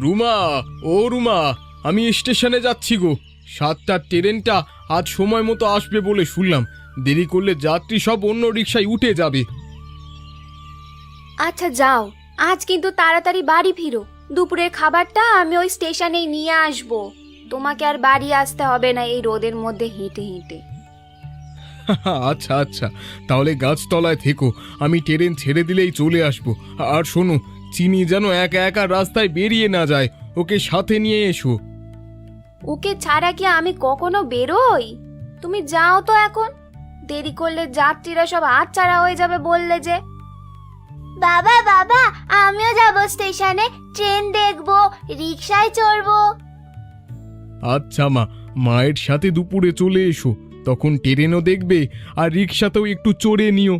রুমা, ও রুমা, আমি স্টেশনে যাচ্ছি গো। 7টার ট্রেনটা আজ সময় মতো আসবে বলে শুনলাম। দেরি করলে যাত্রী সব অন্য রিকশায় উঠে যাবে। আচ্ছা যাও, আজ কিন্তু তাড়াতাড়ি বাড়ি ফিরো। দুপুরের খাবারটা আমি ওই স্টেশনেই নিয়ে আসব। তোমাকে আর বাড়ি আসতে হবে না এই রোদের মধ্যে হেঁটে হেঁটে। আচ্ছা আচ্ছা, তাহলে গাছতলায় থেকো, আমি ট্রেন ছেড়ে দিলেই চলে আসবো। আর শোনো, চিনি যেন একা একা রাস্তায় বেরিয়ে না যায়, ওকে সাথে নিয়ে এসো। ওকে ছাড়া কি আমি কখনো বেরোই? তুমি যাও তো এখন, দেরি করলে যাত্রীরা সব হাতছাড়া হয়ে যাবে বললে যে। বাবা বাবা, আমিও যাব স্টেশনে, ট্রেন দেখবো, রিকশায় চড়বো। আচ্ছা মা, মায়ের সাথে দুপুরে চলে এসো, তখন ট্রেনও দেখবে আর রিকশাতেও একটু চড়ে নিও।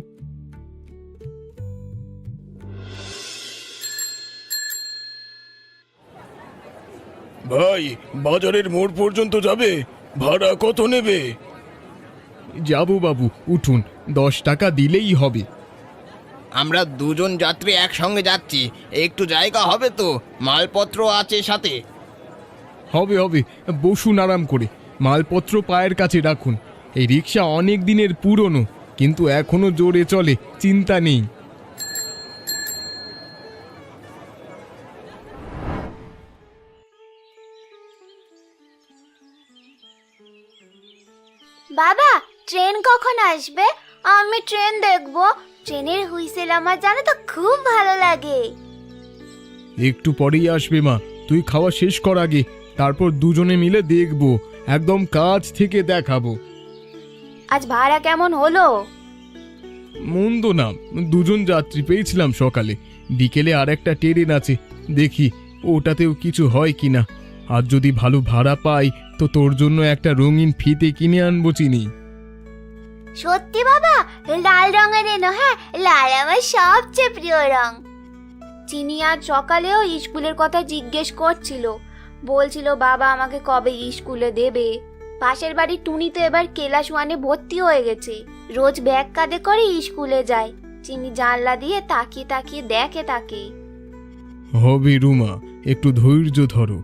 ভাই, বাজারের মোড় পর্যন্ত যাবে? ভাড়া কত নেবে? যাবো বাবু, উঠুন, 10 টাকা দিলেই হবে। আমরা দুজন যাত্রী একসঙ্গে যাচ্ছি, একটু জায়গা হবে তো? মালপত্র আছে সাথে? হবে হবে, বসুন আরাম করে, মালপত্র পায়ের কাছে রাখুন। এই রিক্সা অনেক দিনের পুরনো, কিন্তু এখনো জোরে চলে, চিন্তা নেই। বাবা, ট্রেন কখন আসবে? আমি ট্রেন দেখবো। ট্রেনের হুইসেল আমার জানো তো খুব ভালো লাগে। একটু পরেই আসবে মা, তুই খাওয়া শেষ কর আগে, তারপর দুজনে মিলে দেখবো, একদম কাছ থেকে দেখাবো। আজ ভাড়া কেমন হলো? মন্দ না, দুজন যাত্রী পেয়েছিলাম সকালে, বিকেলে আর একটা ট্রেন আছে, দেখি ওটাতেও কিছু হয় কিনা। আর যদি ভালো ভাড়া পাই তো তোর জন্য একটা রঙিন ফিতে কিনে আনবো চিনি। সত্যি বাবা? লাল রঙের এনো। হ্যাঁ, লাল আমার সবচেয়ে প্রিয় রং। চিনি আজ সকালেও স্কুলের কথা জিজ্ঞেস করছিল, বলছিল বাবা আমাকে কবে স্কুলে দেবে। পাশের বাড়ি টুনি তো এবার ক্লাস 1-এ ভর্তি হয়ে গেছে, রোজ ব্যাগ কাঁধে করে স্কুলে যায়। চিনি জানলা দিয়ে তাকিয়ে তাকিয়ে দেখে তাকে। হবে রুমা, একটু ধৈর্য ধরো,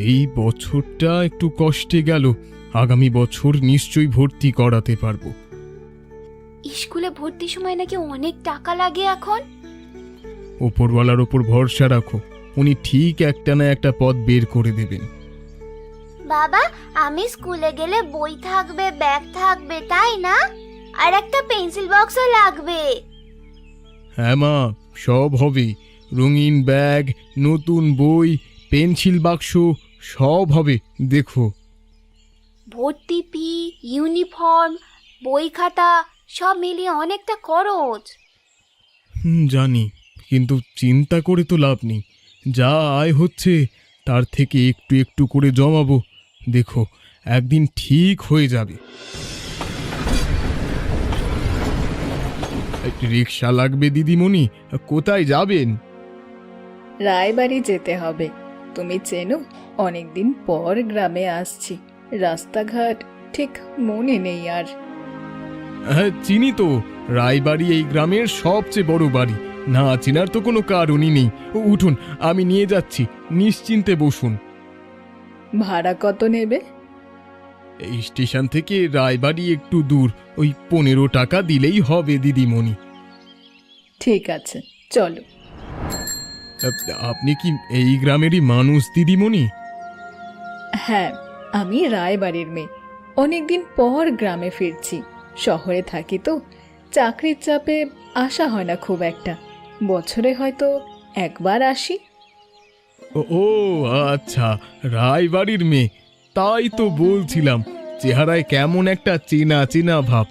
এই বছরটা একটু কষ্টে গেল, আগামী বছর নিশ্চয়ই ভর্তি করাতে পারবো। স্কুলে ভর্তির সময় নাকি অনেক টাকা লাগে এখন। ওপরওয়ালার ওপর ভরসা রাখো, উনি ঠিক একটা না একটা পথ বের করে দেবেন। বাবা, আমি স্কুলে গেলে বই থাকবে, ব্যাগ থাকবে, তাই না? আর একটা পেন্সিল বক্সও লাগবে। হ্যাঁ মা, সব হবে, রঙিন ব্যাগ, নতুন বই, পেন্সিল বাক্স, সব হবে, দেখো। ভর্তি ফি, ইউনিফর্ম, বই খাতা সব মিলিয়ে অনেকটা খরচ। জানি, কিন্তু চিন্তা করে তো লাভ নেই, যা আয় হচ্ছে তার থেকে একটু একটু করে জমাবো, দেখো একদিন ঠিক হয়ে যাবে। রিক্সা লাগবে দিদিমণি, কোথায় যাবেন? রায়বাড়ি যেতে হবে। তুমি চেনো, অনেকদিন পর গ্রামে আসছি, রাস্তাঘাট ঠিক মনে নেই আর। হ্যাঁ চিনি তো, রায়বাড়ি এই গ্রামের সবচেয়ে বড় বাড়ি, না চেনার তো কোনো কারণই নেই। উঠুন, আমি নিয়ে যাচ্ছি, নিশ্চিন্তে বসুন। ভাড়া কত নেবে? এই স্টেশন থেকে রায়বাড়ি একটু দূর, ওই 15 টাকা দিলেই হবে দিদিমণি। ঠিক আছে, চলো। আপনি কি এই গ্রামেরই মানুষ দিদিমণি? হ্যাঁ, আমি রায়বাড়ির মেয়ে, অনেকদিন পর গ্রামে ফিরছি। শহরে থাকি তো, চাকরির চাপে আসা হয় না খুব একটা, বছরে হয়তো একবার আসি। ও আচ্ছা, রায়বাড়ির মেয়ে, তাই তো বলছিলাম, চেহারায় কেমন একটা চেনা চেনা ভাব।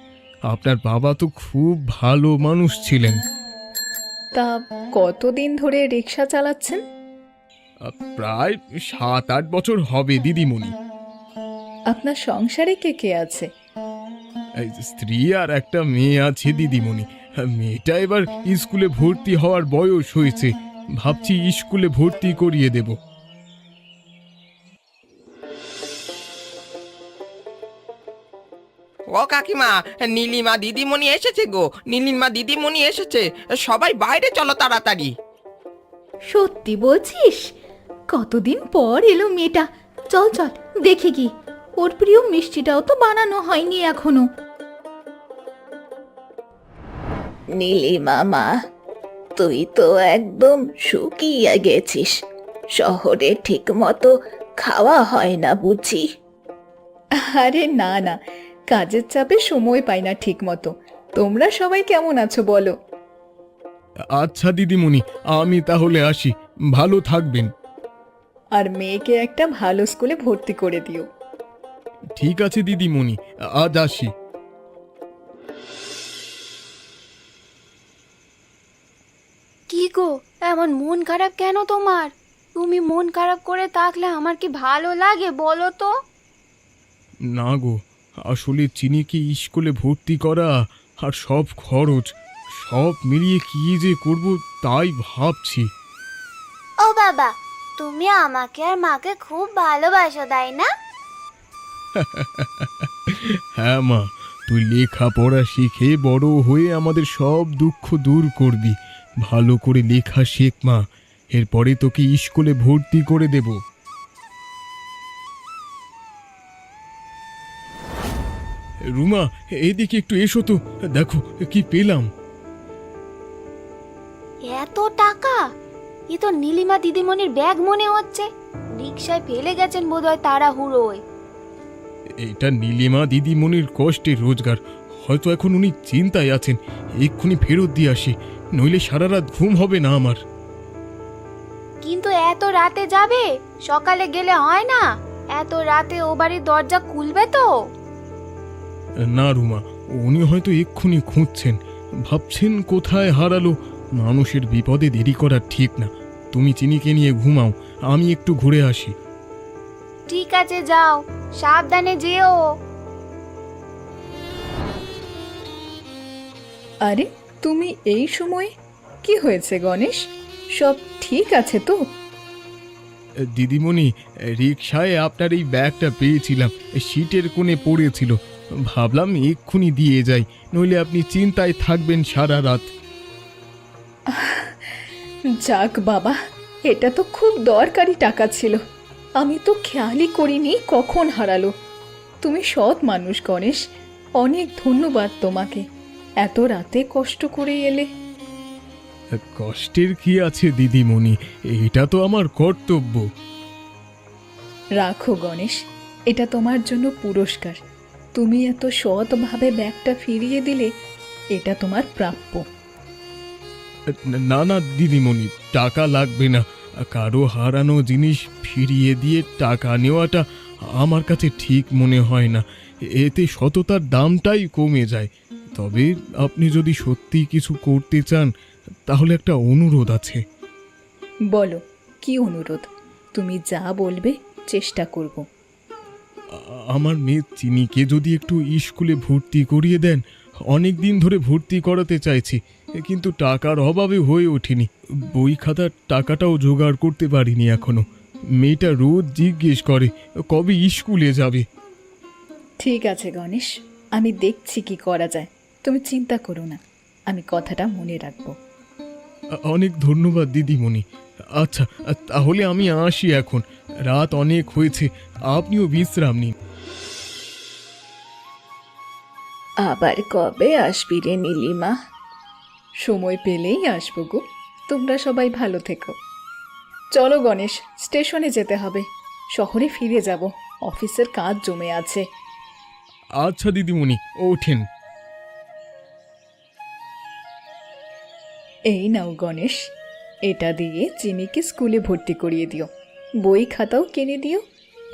আপনার বাবা তো খুব ভালো মানুষ ছিলেন। তা কতদিন ধরে রিক্সা চালাচ্ছেন? প্রায় 7-8 বছর হবে দিদিমণি। আপনার সংসারে কে কে আছে? এই স্ত্রী আর একটা মেয়ে আছে দিদিমণি। মেয়েটা এবার স্কুলে ভর্তি হওয়ার বয়স হয়েছে, ভাবছি স্কুলে ভর্তি করিয়ে দেব। ও কাকিমা, নীলিমা দিদিমণি এসেছে গো, নীলিমা দিদিমণি এসেছে, সবাই বাইরে চলো তাড়াতাড়ি। সত্যি বলছিস? কতদিন পর এলো মেয়েটা। চল চল দেখে কি, ওর প্রিয় মিষ্টিটাও তো বানানো হয়নি এখনো। নীলিমা মা, তুই তো একদম শুকিয়ে গেছিস। শহরে ঠিক মতো খাওয়া হয় না বুঝি? আরে না না, কাজের চাপে সময় পাই না ঠিক মতো। তোমরা সবাই কেমন আছো বলো? আচ্ছা দিদিমণি, আমি তাহলে আসি। ভালো থাকবেন। আর মেয়েকে একটা ভালো স্কুলে ভর্তি করে দিও। ঠিক আছে দিদিমণি, আজ আসি। কি গো, এমন মন খারাপ কেন তোমার? তুমি মন খারাপ করে থাকলে আমার কি ভালো লাগে বলো তো? না গো, আসলে চিনিকে স্কুলে ভর্তি করা আর সব খরচ, সব মিলিয়ে কি যে করব তাই ভাবছি। ও বাবা, তুমি আমাকে আর মাকে খুব ভালোবাসো তাই না? হ্যাঁ মা, তুই লেখাপড়া শিখে বড় হয়ে আমাদের সব দুঃখ দূর করবি। ভালো করে লেখা শেখ মা, এরপরে তোকে স্কুলে ভর্তি করে দেব। রুমা, এইদিকে একটু এসো তো, দেখো কি পেলাম। এত টাকা! এ তো নীলিমা দিদিমণির ব্যাগ মনে হচ্ছে। রিকশায় ফেলে গেছেন বোধহয় তাড়াহুড়োয়। এটা নীলিমা দিদিমণির কষ্টের রোজগার। হয়তো এখন উনি চিন্তায় আছেন, এক্ষুনি ফেরত দিয়ে আসি, নইলে সারা রাত ঘুম হবে না আমার। কিন্তু এত রাতে যাবে? সকালে গেলে হয় না? এত রাতে ও বাড়ির দরজা খুলবে তো? না রুমা, উনি হয়তো এক্ষুনি খুঁজছেন, ভাবছেন কোথায় হারালো। মানুষের বিপদে দেরি করা ঠিক না। তুমি চিনিকে নিয়ে ঘুমাও, আমি একটু ঘুরে আসি। ঠিক আছে, যাও, সাবধানে যেও। আরে তুমি এই সময়? কি হয়েছে গণেশ? সব ঠিক আছে তো? দিদিমণি, রিকশায় আপনার এই ব্যাগটা পেয়েছিলাম, সিটের কোণে পড়েছিল। ভাবলাম এক্ষুনি দিয়ে যাই, নইলে আপনি চিন্তায় থাকবেন সারা রাত। যাক বাবা, এটা তো খুব দরকারি টাকা ছিল। আমি তো খেয়ালই করিনি কখন হারালো। তুমি সৎ মানুষ গণেশ, অনেক ধন্যবাদ তোমাকে। এত রাতে কষ্ট করে এলে। কষ্টের কি আছে দিদিমণি, এটা তো আমার কর্তব্য। রাখো গণেশ, এটা তোমার জন্য পুরস্কার। তুমি এত সৎভাবে ব্যাগটা ফিরিয়ে দিলে, এটা তোমার প্রাপ্য। না না দিদিমণি, টাকা লাগবে না। কারো হারানো জিনিস ফিরিয়ে দিয়ে টাকা নেওয়াটা আমার কাছে ঠিক মনে হয় না। এতে সততার দামটাই কমে যায়। তবে আপনি যদি সত্যি কিছু করতে চান, তাহলে একটা অনুরোধ আছে। বলো, কি অনুরোধ? তুমি যা বলবে চেষ্টা করব। আমার মেয়ে চিনিকে যদি একটু স্কুলে ভর্তি করিয়ে দেন। অনেক দিন ধরে ভর্তি করাতে চাইছি, কিন্তু টাকার অভাবে হয়ে ওঠেনি। বই খাতার টাকাটাও জোগাড় করতে পারিনি এখনো। মেয়েটা রোজ জিজ্ঞেস করে কবে স্কুলে যাবে। ঠিক আছে গণেশ, আমি দেখছি কি করা যায়। তুমি চিন্তা করো না, আমি কথাটা মনে রাখবো। অনেক ধন্যবাদ দিদিমণি। আচ্ছা, তাহলে আমি আসি এখন। রাত অনেক হয়েছে, আপনিও বিশ্রাম নিন। আবার কবে আসবি রে নীলিমা? সময় পেলেই আসবো গো। তোমরা সবাই ভালো থেকো। চলো গণেশ, স্টেশনে যেতে হবে। শহরে ফিরে যাব, অফিসের কাজ জমে আছে। আচ্ছা দিদিমণি, ওঠেন। এই নাও গণেশ, এটা দিয়ে চিনিকে স্কুলে ভর্তি করিয়ে দিও। বই খাতাও কিনে দিও,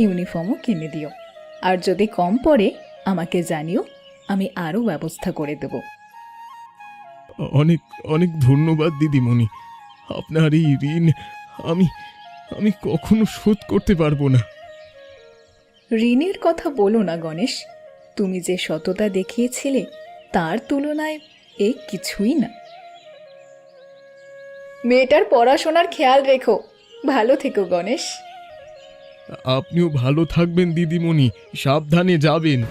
ইউনিফর্মও কিনে দিও। আর যদি কম পড়ে আমাকে জানিও, আমি আরও ব্যবস্থা করে দেব। অনেক অনেক ধন্যবাদ দিদিমণি। আপনার এই ঋণ আমি আমি কখনো শোধ করতে পারবো না। ঋণের কথা বলো না গণেশ। তুমি যে সততা দেখিয়েছিলে, তার তুলনায় এ কিছুই না। মেয়েটার পড়াশোনার খেয়াল রেখো। ভালো থেকো গণেশ। আপনিও ভালো থাকবেন দিদিমণি, সাবধানে যাবেন।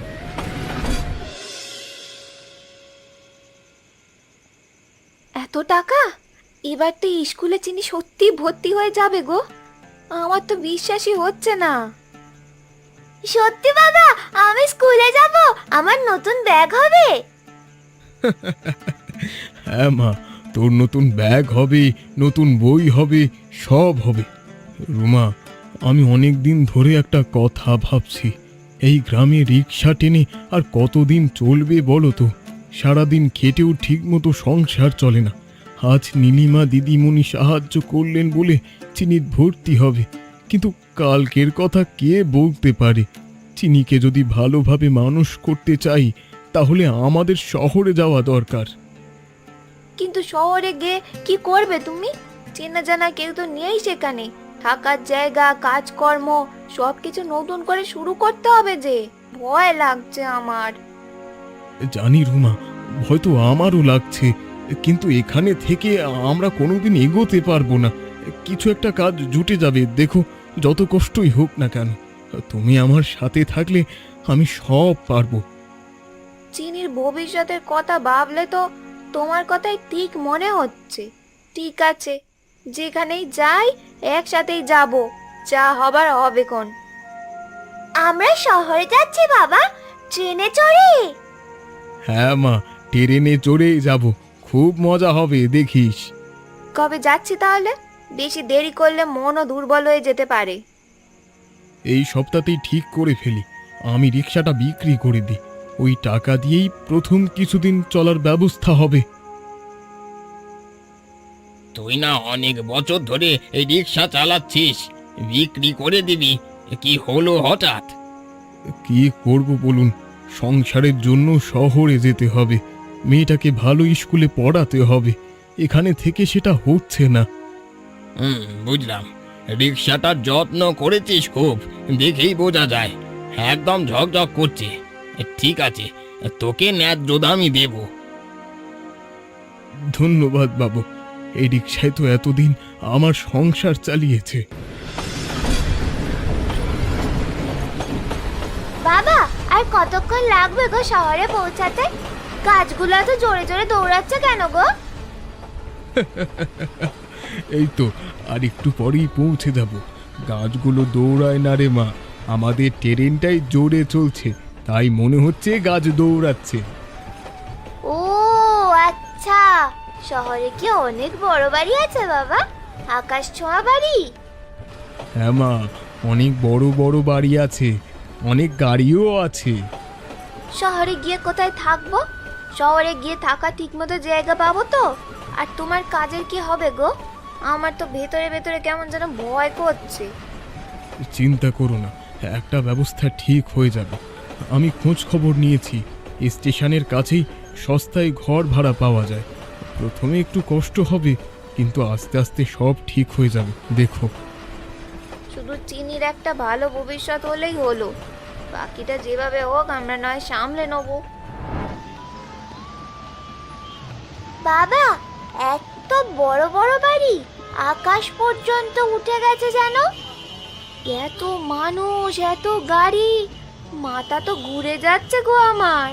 এত টাকা! এবার তো স্কুলে চিনি সত্যি ভর্তি হয়ে যাবে গো। আমার তো বিশ্বাসই হচ্ছে না। সত্যি বাবা, আমি স্কুলে যাব, আমার নতুন ব্যাগ হবে। হ্যাঁ মা, তোর নতুন ব্যাগ হবে, নতুন বই হবে, সব হবে। রুমা, আমি অনেক দিন ধরে একটা কথা ভাবছি। এই গ্রামে রিক্সা টেনে আর কতদিন চলবে বলো তো? সারাদিন খেটেও ঠিক মতো সংসার চলে না। আজ নীলিমা দিদিমণি সাহায্য করলেন বলে চিনির ভর্তি হবে, কিন্তু কালকের কথা কে বলতে পারে? চিনিকে যদি ভালোভাবে মানুষ করতে চাই, তাহলে আমাদের শহরে যাওয়া দরকার। কিন্তু শহরে গিয়ে কি করবে তুমি? চেনা জানা কেউ তো নেই সেখানে। থাকার জায়গা, কাজকর্ম সবকিছু নতুন করে শুরু করতে হবে যে। ভয় লাগছে আমার। জানি রুমা, হয়তো আমারও লাগছে, কিন্তু এখানে থেকে আমরা কোনোদিন এগোতে পারবো না। কিছু একটা কাজ জুটে যাবে, দেখো, যত কষ্টই হোক না কেন। তুমি আমার সাথে থাকলে আমি সব পারবো। চিনির ভবিষ্যতের কথা ভাবলে তো তোমার কথাই ঠিক মনে হচ্ছে। ঠিক আছে, যেখানেই যাই একসাথেই যাব, যা হবার হবে কোন। আমরা শহরে যাচ্ছি বাবা, ট্রেনে চড়ে। হ্যাঁ মা, ট্রেনে চড়েই যাব, খুব মজা হবে, দেখিস। কবে যাচ্ছি তাহলে? বেশি দেরি করলে মনও দুর্বল হয়ে যেতে পারে। এই সপ্তাহতেই ঠিক করে ফেলি, আমি রিক্সাটা বিক্রি করে দিই। ওই টাকা দিয়েই প্রথম কিছুদিন চলার ব্যবস্থা হবে। তুই না অনেক বছর ধরে এই রিক্সা চালাচ্ছিস, বিক্রি করে দিবি? কি হলো হঠাৎ? কি করব বলুন, সংসারের জন্য শহরে যেতে হবে, মেয়েটাকে ভালো স্কুলে পড়াতে হবে। এখানে থেকে সেটা হচ্ছে না। বুঝলাম। রিক্সাটার যত্ন করেছিস খুব, দেখেই বোঝা যায়। একদম ঝকঝক করছে। ঠিক আছে, তোকে ন্যায্য দামই দেব। ধন্যবাদ বাবু, এই রিক্সায় তো এতদিন আমার সংসার চালিয়েছে। বাবা, আর কতক্ষণ লাগবে গো শহরে পৌঁছাতে? গাছগুলো তো জোরে জোরে দৌড়াচ্ছে কেন গো? এই তো আর একটু পরেই পৌঁছে যাব। গাছগুলো দৌড়ায় না রে মা, আমাদের ট্রেনটাই জোরে চলছে, তাই মনে হচ্ছে গাছ দৌড়াচ্ছে। ও আচ্ছা, শহরে কি অনেক বড় বাড়ি আছে বাবা? আকাশ ছোঁয়া বাড়ি? হ্যাঁ মা, অনেক বড় বড় বাড়ি আছে, অনেক গাড়িও আছে। শহরে গিয়ে কোথায় থাকবো? শহরে গিয়ে থাকা ঠিক মতো জায়গা পাবো তো? আর তোমার কাজের কি হবে গো? আমার তো ভেতরে ভেতরে কেমন যেন ভয় করছে। চিন্তা করো না, একটা ব্যবস্থা ঠিক হয়ে যাবে। আমি খোঁজ খবর নিয়েছি, স্টেশনের কাছেই সস্তায় ঘর ভাড়া পাওয়া যায়। প্রথমে একটু কষ্ট হবে, কিন্তু আস্তে আস্তে সব ঠিক হয়ে যাবে, দেখো। শুধু চিনির একটা ভালো ভবিষ্যৎ হলেই হলো, বাকিটা যেভাবে হোক আমরা নয় সামলে নেব। বাবা, এত বড় বড় বাড়ি, আকাশ পর্যন্ত উঠে গেছে যেন। এত মানুষ, এত গাড়ি, মাথা তো ঘুরে যাচ্ছে গো আমার।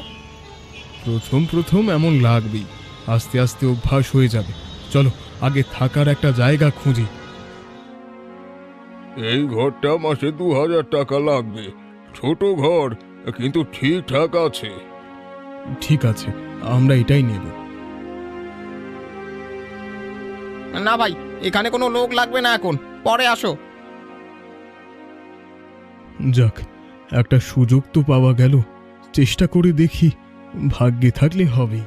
প্রথম প্রথম এমন লাগবেই, আস্তে আস্তে অভ্যাস হয়ে যাবে। চলো আগে থাকার একটা জায়গা খুঁজি। এই ঘরটা মাসে 2000 টাকা লাগবে। ছোট ঘর, কিন্তু ঠিকঠাক আছে। ঠিক আছে, আমরা এটাই নেব। না ভাই, এখানে কোনো লোক লাগবে না, এখন পরে আসো। যাক, একটা সুযোগ তো পাওয়া গেল, চেষ্টা করে দেখি, ভাগ্যে থাকলে হবেই।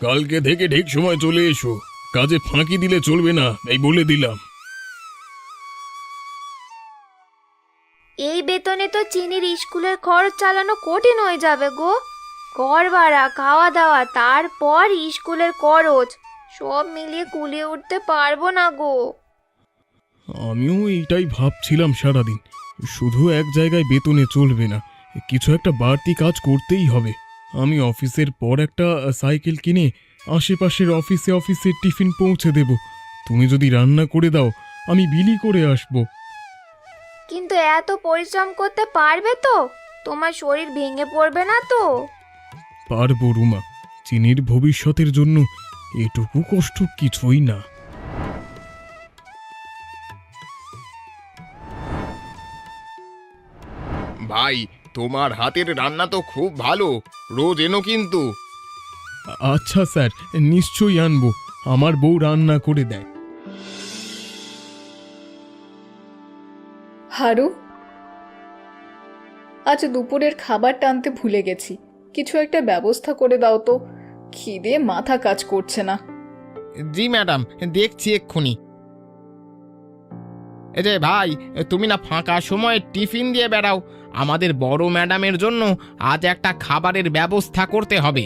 কালকে থেকে ঠিক সময় চলে এসো, কাজে ফাঁকি দিলে চলবে না, এই বলে দিলাম। এই বেতনে তো চিনির স্কুলের খরচ চালানো কঠিন হয়ে যাবে গো। ঘর ভাড়া, খাওয়া দাওয়া, তারপর স্কুলের খরচ, সব মিলিয়ে কুলিয়ে উঠতে পারবো না গো। আমিও এইটাই ভাবছিলাম সারাদিন, শুধু এক জায়গায় বেতনে চলবে না, কিছু একটা বাড়তি কাজ করতেই হবে। আমি অফিসের পর একটা সাইকেল কিনে আশেপাশের অফিসে অফিসে টিফিন পৌঁছে দেব। তুমি যদি রান্না করে দাও, আমি বিলি করে আসব। কিন্তু এত পরিশ্রম করতে পারবে তো? তোমার শরীর ভেঙে পড়বে না তো? পারবো রুমা, চিনির ভবিষ্যতের জন্য এটুকু কষ্ট কিছুই না। ভাই, তোমার হাতের রান্না তো খুব ভালো, রোজ এনো কিন্তু। আচ্ছা স্যার, নিশ্চয়ই আনবো। আমার বউ রান্না করে দেয়। হারু, আজ দুপুরের খাবারটা আনতে ভুলে গেছি। কিছু একটা ব্যবস্থা করে দাও তো, খিদে মাথা কাজ করছে না। জি ম্যাডাম, দেখছি এক্ষুনি। এই যে ভাই, তুমি না ফাঁকা সময় টিফিন দিয়ে বেড়াও, আমাদের বড় ম্যাডামের জন্য আজ একটা খাবারের ব্যবস্থা করতে হবে।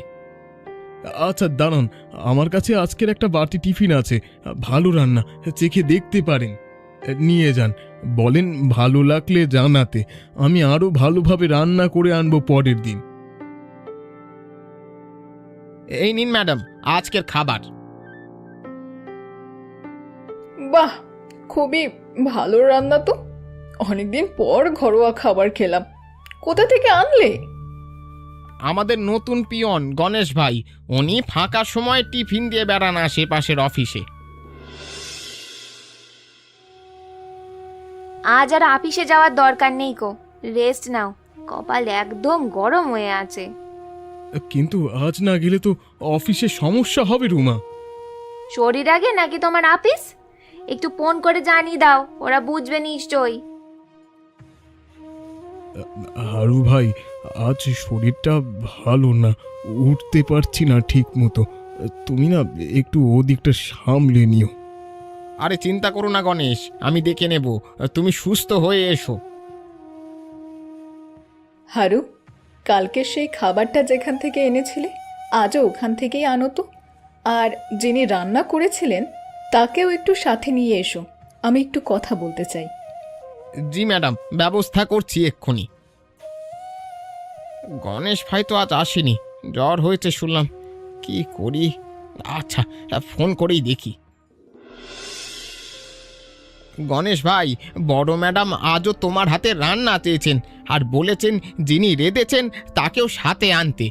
আচ্ছা দাঁড়ান, আমার কাছে আজকের একটা বাটি টিফিন আছে, ভালো রান্না, চেখে দেখতে পারেন। নিয়ে যান, বলেন ভালো লাগলে জানাতে। আমি আরো ভালোভাবে রান্না করে আনবো পরের দিন। এই নিন ম্যাডাম আজকের খাবার। বাহ, খুবই ভালো রান্না তো। অনেকদিন পর ঘরোয়া খাবার খেলাম। কোথা থেকে আনলে? আমাদের নতুন পিয়ন গণেশ ভাই, উনি ফাঁকা সময় টিফিন দিয়ে বেড়ান আশেপাশের অফিসে। আজ আর অফিসে যাওয়ার দরকার নেই কো, রেস্ট নাও, কপাল একদম গরম হয়ে আছে। কিন্তু আজ না গেলে তো অফিসে সমস্যা হবে রুমা। শরীর আগে নাকি তোমার অফিস? একটু ফোন করে জানিয়ে দাও, ওরা বুঝবে নিশ্চয়ই। হারু ভাই, আজ শরীরটা ভালো না, উঠতে পারছি না ঠিক মতো। তুমি না একটু ওদিকটা সামলে নিও। আরে চিন্তা করো না গণেশ, আমি দেখে নেব, তুমি সুস্থ হয়ে এসো। হারু, কালকে সেই খাবারটা যেখান থেকে এনেছিলে আজও ওখান থেকেই আনো তো। আর যিনি রান্না করেছিলেন তাকেও একটু সাথে নিয়ে এসো, আমি একটু কথা বলতে চাই। জি ম্যাডাম, ব্যবস্থা করছি এক্ষুনি। গণেশ ভাই তো আজ আসেনি, জ্বর হয়েছে শুনলাম, কি করি? আচ্ছা, ফোন করেই দেখি। গণেশ ভাই, বড় ম্যাডাম আজও তোমার হাতে রান্না চেয়েছেন, আর বলেছেন যিনি রেঁধেছেন তাকেও সাথে আনতে।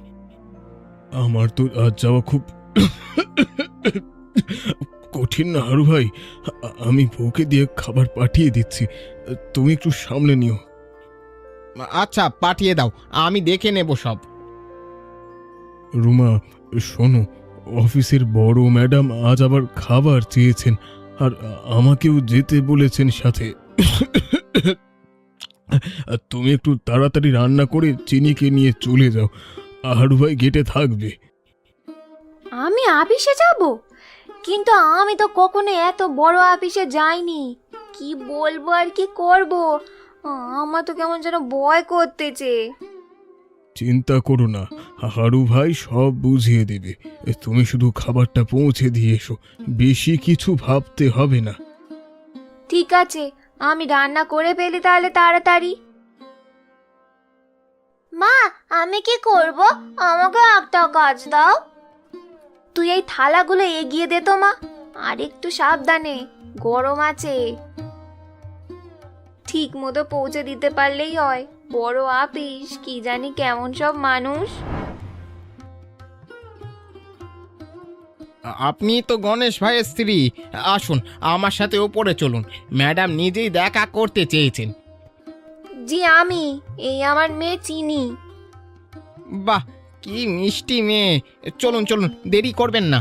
আমার তো আজ যাওয়া খুব কঠিন না হারু ভাই। আমি বউকে দিয়ে খাবার পাঠিয়ে দিচ্ছি, তুমি একটু সামলে নিও। আচ্ছা, পাঠিয়ে দাও, আমি দেখে নেব সব। রুমা শোনো, অফিসের বড় ম্যাডাম আজ আবার খাবার চেয়েছেন, আর আমাকেও যেতে বলেছেন সাথে। তুমি একটু তাড়াতাড়ি রান্না করে চিনিকে নিয়ে চলে যাও, হারু ভাই গেটে থাকবে। আমি অফিসে যাব? কিন্তু আমি তো কখনো এত বড় অফিসে যাইনি, কি বলবো আর কি করব, আমার তো কেমন যেন ভয় করতেছে। চিন্তা করো না, হারু ভাই সব বুঝিয়ে দেবে। তুমি শুধু খাবারটা পৌঁছে দিয়ে এসো, বেশি কিছু ভাবতে হবে না। ঠিক আছে, আমি রান্না করে ফেলি তাহলে তাড়াতাড়ি। মা, আমি কি করব? আমাকে একটা কাজ দাও। তুই এই থালাগুলো এগিয়ে দে তো মা, আর একটু সাবধানে, গরম আছে। ঠিক মতো পৌঁছে দিতে পারলেই হয়, বড় অফিস, কি জানি কেমন সব মানুষ। আপনি তো গণেশ ভাইয়ের স্ত্রী, আসুন আমার সাথে ওপরে চলুন, ম্যাডাম নিজেই দেখা করতে চেয়েছেন। জি আমি, এই আমার মেয়ে চিনি। বাহ, কি মিষ্টি মেয়ে, চলুন চলুন, দেরি করবেন না।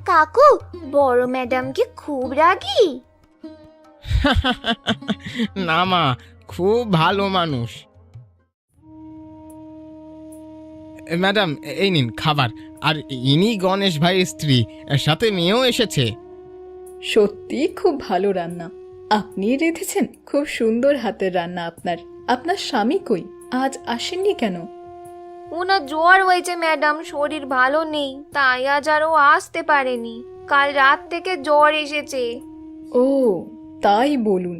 কাকু, বড় ম্যাডাম কি খুব রাগী? না মা, খুব ভালো মানুষ। ম্যাডাম এই নিন খাবার, আর ইনি গণেশ ভাইয়ের স্ত্রী, সাথে মেয়েও এসেছে। সত্যি খুব ভালো রান্না আপনি রেঁধেছেন, খুব সুন্দর হাতের রান্না আপনার। আপনার স্বামী কই, আজ আসেননি কেন? ওনার জ্বর হয়েছে ম্যাডাম, শরীর ভালো নেই, তাই আজ আরও আসতে পারেনি। কাল রাত থেকে জ্বর এসেছে। ও তাই বলুন,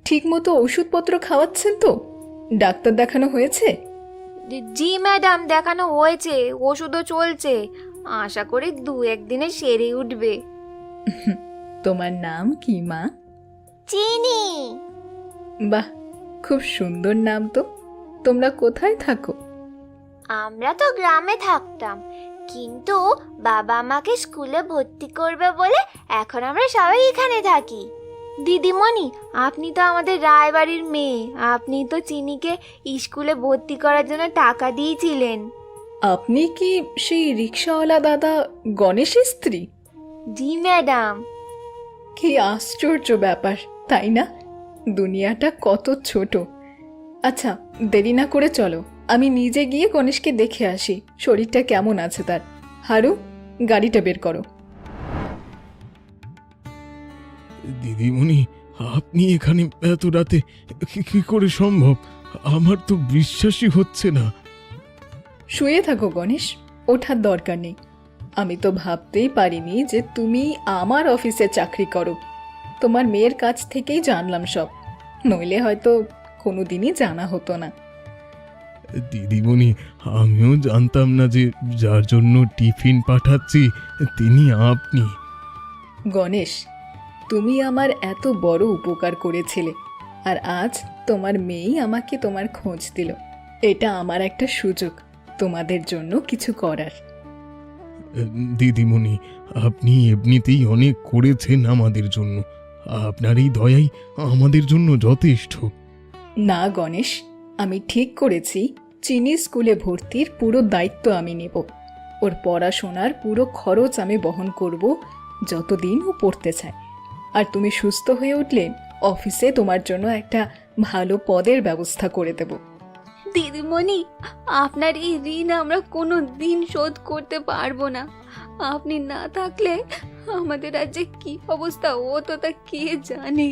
ঠিকমতো ওষুধপত্র খাওয়াচ্ছেন তো? ডাক্তার দেখানো হয়েছে? জি ম্যাডাম, দেখানো হয়েছে, ওষুধও চলছে, আশা করি 2-1 দিনে সেরে উঠবে। তোমার নাম কি মা? চিনি। বাহ, খুব সুন্দর নাম তো। তোমরা কোথায় থাকো? আমরা তো গ্রামে থাকতাম, কিন্তু বাবা আমাকে স্কুলে ভর্তি করবে বলে এখন আমরা সবাই এখানে থাকি। দিদিমণি, আপনি তো আমাদের রায়বাড়ির মেয়ে, আপনি তো চিনিকে স্কুলে ভর্তি করার জন্য টাকা দিয়েছিলেন। আপনি কি সেই রিক্সাওয়ালা দাদা গণেশের স্ত্রী? জি ম্যাডাম। কি আশ্চর্য ব্যাপার, তাই না? দুনিয়াটা কত ছোট। আচ্ছা, দেরি না করে চলো, আমি নিজে গিয়ে গণেশকে দেখে আসি শরীরটা কেমন আছে তার। হারু, গাড়িটা বের করো। দিদিমণি, আপনি এখানে এত রাতে কি করে সম্ভব? আমার তো বিশ্বাসই হচ্ছে না। শুয়ে থাকো গণেশ, ওঠার দরকার নেই। আমি তো ভাবতেই পারিনি যে তুমি আমার অফিসে চাকরি করো। তোমার মেয়ের কাছ থেকেই জানলাম সব, নইলে হয়তো কোনোদিনই জানা হতো না। দিদিমণি, আমিও জানতাম না যে যার জন্য টিফিন পাঠাচ্ছি তিনি আপনি। গণেশ, তুমি আমার এত বড় উপকার করেছিলে, আর আজ তোমার মেয়েই আমাকে তোমার খোঁজ দিল। এটা আমার একটা সুযোগ তোমাদের জন্য কিছু করার। দিদিমণি, আপনি এমনিতেই অনেক করেছেন আমাদের জন্য। আপনার এই দয়াই আমাদের জন্য যথেষ্ট। না গণেশ, আমি ঠিক করেছি চিনি স্কুলে ভর্তির পুরো দায়িত্ব আমি নেব। ওর পড়াশোনার পুরো খরচ আমি বহন করব যতদিন ও পড়তে চায়। আর তুমি সুস্থ হয়ে উঠলে অফিসে তোমার জন্য একটা ভালো পদের ব্যবস্থা করে দেব। দিদিমণি, আপনার এই ঋণ আমরা কোনো দিন শোধ করতে পারবো না। আপনি না থাকলে আমাদের রাজ্যে কি অবস্থা হতো তা কে জানে।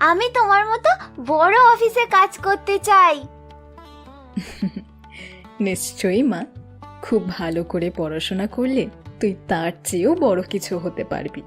আমি তোমার মতো বড় অফিসে কাজ করতে চাই। নিশ্চয়ই মা, খুব ভালো করে পড়াশোনা করলে তুই তার চেয়েও বড় কিছু হতে পারবি।